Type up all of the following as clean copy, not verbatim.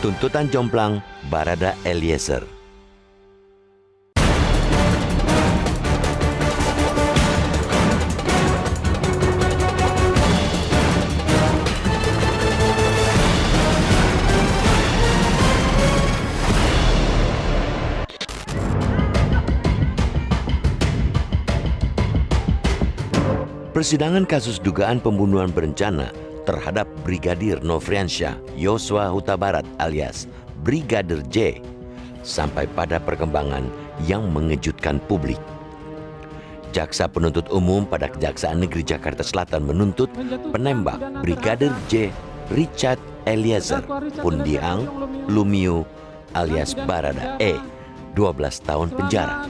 Tuntutan jomplang Barada Eliezer. Persidangan kasus dugaan pembunuhan berencana terhadap Brigadir Nofriansyah Yosua Huta Barat alias Brigadir J sampai pada perkembangan yang mengejutkan publik. Jaksa penuntut umum pada Kejaksaan Negeri Jakarta Selatan menuntut penembak Brigadir J Richard Eliezer Pundiang Lumiu alias Barada E 12 tahun penjara.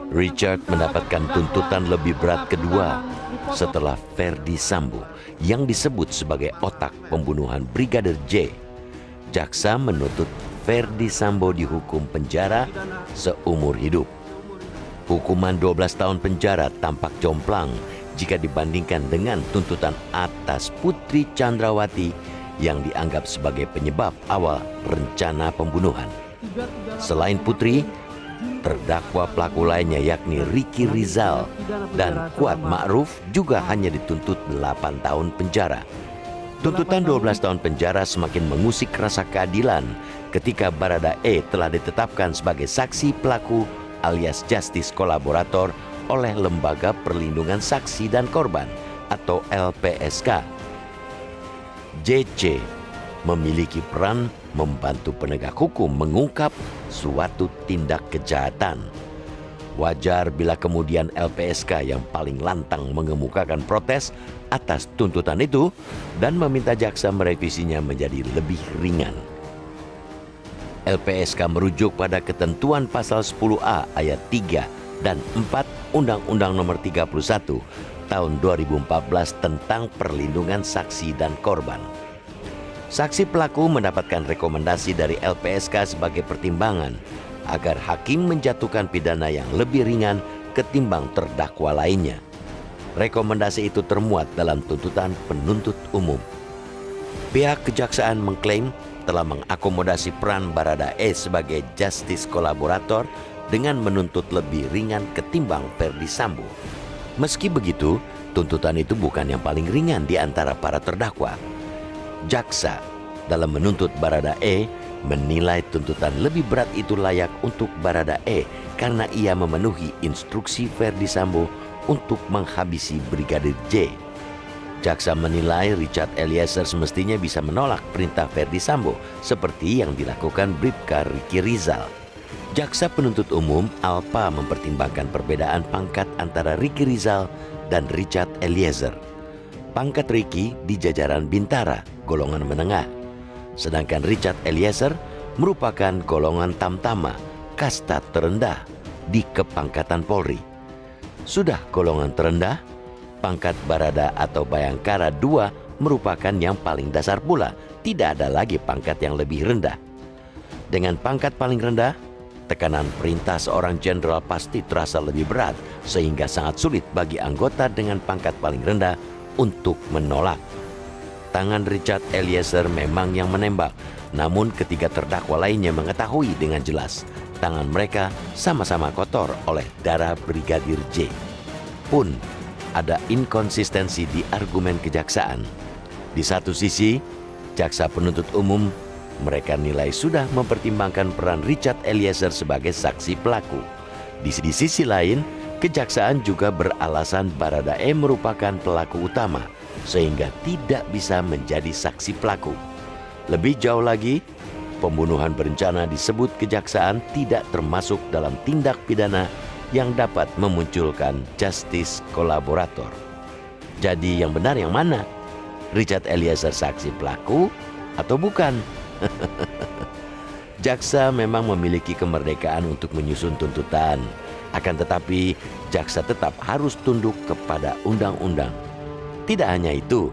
Richard mendapatkan tuntutan lebih berat kedua setelah Ferdi Sambo yang disebut sebagai otak pembunuhan Brigadir J. Jaksa menuntut Ferdi Sambo dihukum penjara seumur hidup. Hukuman 12 tahun penjara tampak jomplang jika dibandingkan dengan tuntutan atas Putri Chandrawati yang dianggap sebagai penyebab awal rencana pembunuhan. Selain Putri, terdakwa pelaku lainnya yakni Ricky Rizal dan Kuat Ma'ruf juga hanya dituntut 8 tahun penjara. Tuntutan 12 tahun penjara semakin mengusik rasa keadilan ketika Barada E telah ditetapkan sebagai saksi pelaku alias justice kolaborator oleh Lembaga Perlindungan Saksi dan Korban atau LPSK. JC memiliki peran membantu penegak hukum mengungkap suatu tindak kejahatan. Wajar bila kemudian LPSK yang paling lantang mengemukakan protes atas tuntutan itu dan meminta jaksa merevisinya menjadi lebih ringan. LPSK merujuk pada ketentuan pasal 10A ayat 3 dan 4 Undang-Undang Nomor 31 tahun 2014 tentang perlindungan saksi dan korban. Saksi pelaku mendapatkan rekomendasi dari LPSK sebagai pertimbangan agar hakim menjatuhkan pidana yang lebih ringan ketimbang terdakwa lainnya. Rekomendasi itu termuat dalam tuntutan penuntut umum. Pihak kejaksaan mengklaim telah mengakomodasi peran Barada E sebagai justice kolaborator dengan menuntut lebih ringan ketimbang Ferdi Sambo. Meski begitu, tuntutan itu bukan yang paling ringan di antara para terdakwa. Jaksa dalam menuntut Barada E menilai tuntutan lebih berat itu layak untuk Barada E karena ia memenuhi instruksi Ferdi Sambo untuk menghabisi Brigadir J. Jaksa menilai Richard Eliezer semestinya bisa menolak perintah Ferdi Sambo seperti yang dilakukan Bribka Ricky Rizal. Jaksa penuntut umum alpa mempertimbangkan perbedaan pangkat antara Ricky Rizal dan Richard Eliezer. Pangkat Ricky di jajaran Bintara, golongan menengah. Sedangkan Richard Eliezer merupakan golongan tamtama, kasta terendah di kepangkatan Polri. Sudah golongan terendah, pangkat Barada atau Bayangkara II merupakan yang paling dasar pula. Tidak ada lagi pangkat yang lebih rendah. Dengan pangkat paling rendah, tekanan perintah seorang jenderal pasti terasa lebih berat sehingga sangat sulit bagi anggota dengan pangkat paling rendah untuk menolak. Tangan Richard Eliezer memang yang menembak, namun ketiga terdakwa lainnya mengetahui dengan jelas tangan mereka sama-sama kotor oleh darah Brigadir J. Pun ada inkonsistensi di argumen kejaksaan. Di satu sisi, jaksa penuntut umum mereka nilai sudah mempertimbangkan peran Richard Eliezer sebagai saksi pelaku. Di sisi lain, kejaksaan juga beralasan Barada E merupakan pelaku utama sehingga tidak bisa menjadi saksi pelaku. Lebih jauh lagi, pembunuhan berencana disebut kejaksaan tidak termasuk dalam tindak pidana yang dapat memunculkan justice kolaborator. Jadi yang benar yang mana? Richard Eliezer saksi pelaku atau bukan? Jaksa memang memiliki kemerdekaan untuk menyusun tuntutan. Akan tetapi, jaksa tetap harus tunduk kepada undang-undang. Tidak hanya itu,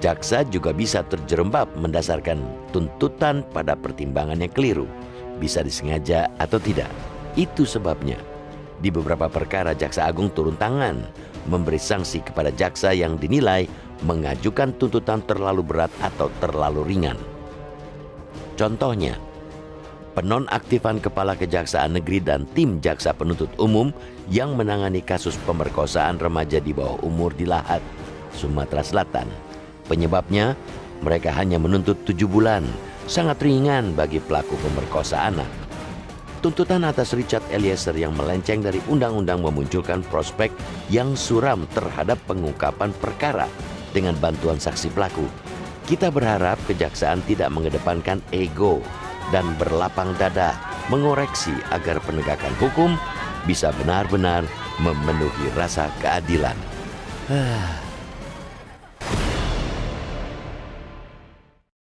jaksa juga bisa terjerembab mendasarkan tuntutan pada pertimbangan yang keliru. Bisa disengaja atau tidak. Itu sebabnya, di beberapa perkara Jaksa Agung turun tangan, memberi sanksi kepada jaksa yang dinilai mengajukan tuntutan terlalu berat atau terlalu ringan. Contohnya, penonaktifan Kepala Kejaksaan Negeri dan tim Jaksa Penuntut Umum yang menangani kasus pemerkosaan remaja di bawah umur di Lahat, Sumatera Selatan. Penyebabnya, mereka hanya menuntut 7 bulan, sangat ringan bagi pelaku pemerkosa anak. Tuntutan atas Richard Eliezer yang melenceng dari undang-undang memunculkan prospek yang suram terhadap pengungkapan perkara dengan bantuan saksi pelaku. Kita berharap kejaksaan tidak mengedepankan ego dan berlapang dada mengoreksi agar penegakan hukum bisa benar-benar memenuhi rasa keadilan.